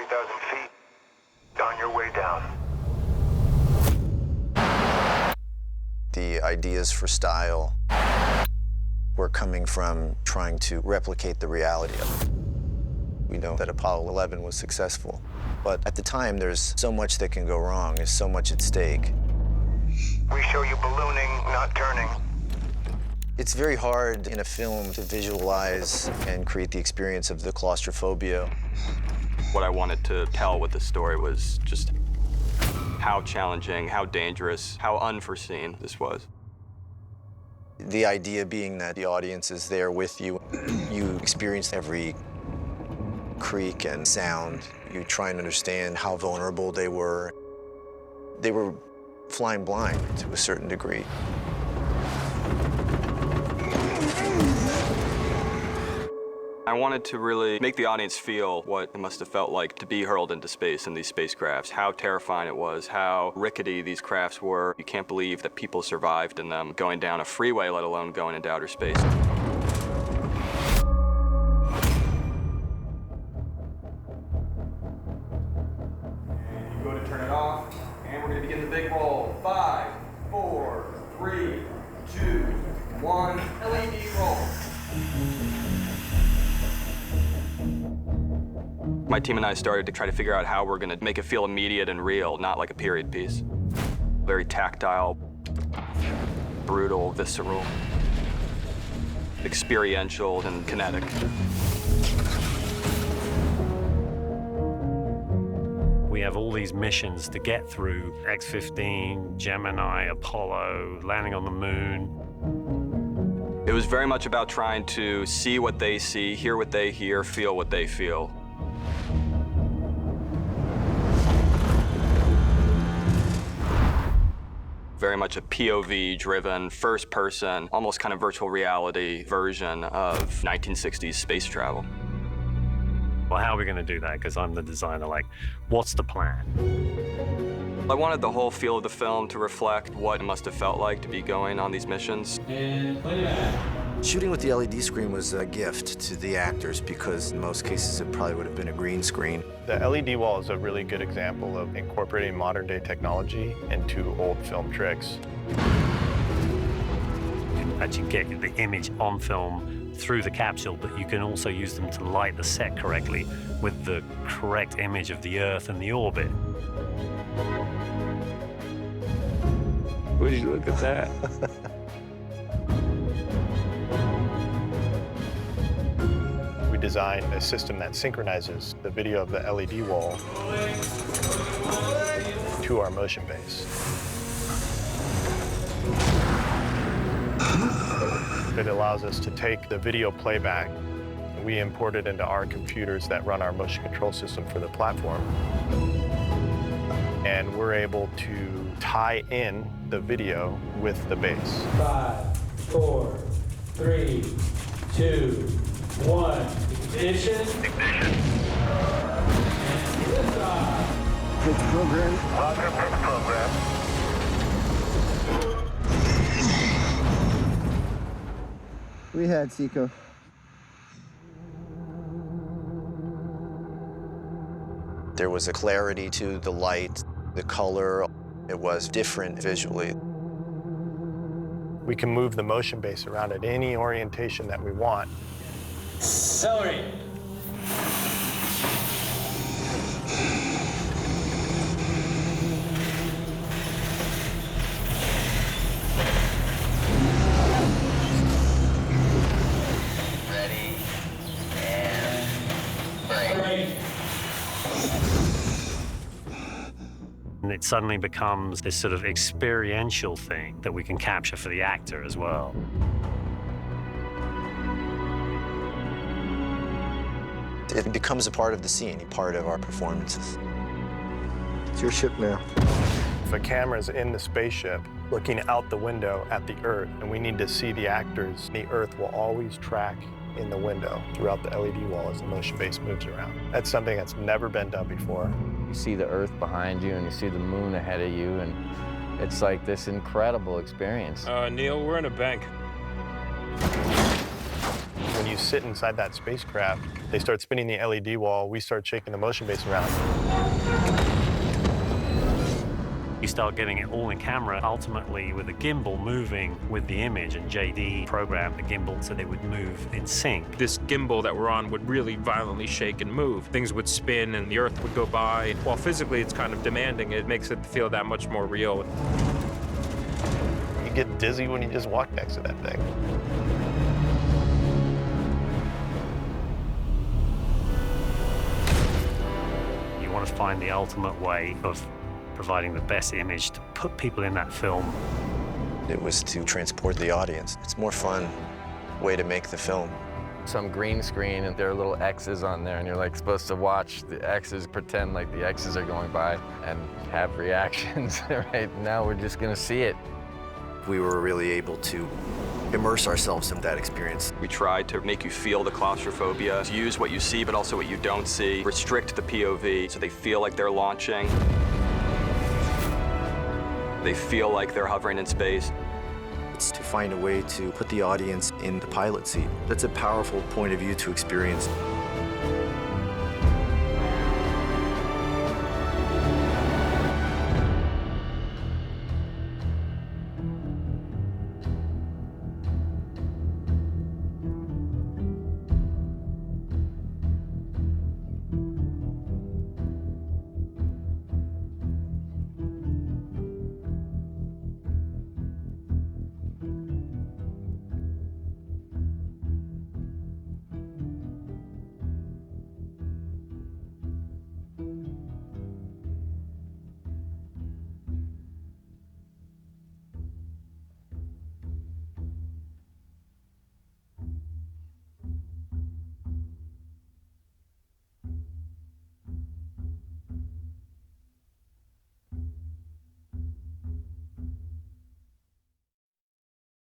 3,000 feet. On your way down. The ideas for style were coming from trying to replicate the reality of it. We know that Apollo 11 was successful, but at the time, there's so much that can go wrong. There's so much at stake. We show you ballooning, not turning. It's very hard in a film to visualize and create the experience of the claustrophobia. What I wanted to tell with the story was just how challenging, how dangerous, how unforeseen this was. The idea being that the audience is there with you. You experience every creak and sound. You try and understand how vulnerable they were. They were flying blind to a certain degree. I wanted to really make the audience feel what it must have felt like to be hurled into space in these spacecrafts, how terrifying it was, how rickety these crafts were. You can't believe that people survived in them going down a freeway, let alone going into outer space. And you go to turn it off, and we're going to begin the big roll. 5, 4, 3, 2, 1. LED roll. My team and I started to try to figure out how we're going to make it feel immediate and real, not like a period piece. Very tactile, brutal, visceral, experiential, and kinetic. We have all these missions to get through: X-15, Gemini, Apollo, landing on the moon. It was very much about trying to see what they see, hear what they hear, feel what they feel. Very much a POV-driven, first-person, almost kind of virtual reality version of 1960s space travel. Well, how are we going to do that? Because I'm the designer. Like, what's the plan? I wanted the whole feel of the film to reflect what it must have felt like to be going on these missions. And play that. Shooting with the LED screen was a gift to the actors because in most cases it probably would have been a green screen. The LED wall is a really good example of incorporating modern-day technology into old film tricks. You can actually get the image on film through the capsule, but you can also use them to light the set correctly with the correct image of the Earth and the orbit. Would you look at that? We designed a system that synchronizes the video of the LED wall to our motion base. It allows us to take the video playback. We import it into our computers that run our motion control system for the platform. And we're able to tie in the video with the base. 5, 4, 3, 2, 1. Ignition. Ignition. And liftoff. Pitch program. Roger, pitch program. We had Seco. There was a clarity to the light, the color. It was different visually. We can move the motion base around at any orientation that we want. Accelerate. Ready. And break. And it suddenly becomes this sort of experiential thing that we can capture for the actor as well. It becomes a part of the scene, a part of our performances. It's your ship now. If a camera's in the spaceship looking out the window at the Earth and we need to see the actors, the Earth will always track in the window throughout the LED wall as the motion base moves around. That's something that's never been done before. You see the Earth behind you and you see the moon ahead of you, and it's like this incredible experience. Neil, we're in a bank. When you you sit inside that spacecraft, they start spinning the LED wall, we start shaking the motion base around. You start getting it all in camera, ultimately with the gimbal moving with the image, and JD programmed the gimbal so they would move in sync. This gimbal that we're on would really violently shake and move. Things would spin and the Earth would go by. While physically it's kind of demanding, it makes it feel that much more real. You get dizzy when you just walk next to that thing. You want to find the ultimate way of providing the best image to put people in that film. It was to transport the audience. It's more fun way to make the film. Some green screen and there are little X's on there and you're like supposed to watch the X's, pretend like the X's are going by and have reactions. Right now we're just gonna see it. We were really able to immerse ourselves in that experience. We tried to make you feel the claustrophobia, use what you see but also what you don't see, restrict the POV so they feel like they're launching. They feel like they're hovering in space. It's to find a way to put the audience in the pilot seat. That's a powerful point of view to experience.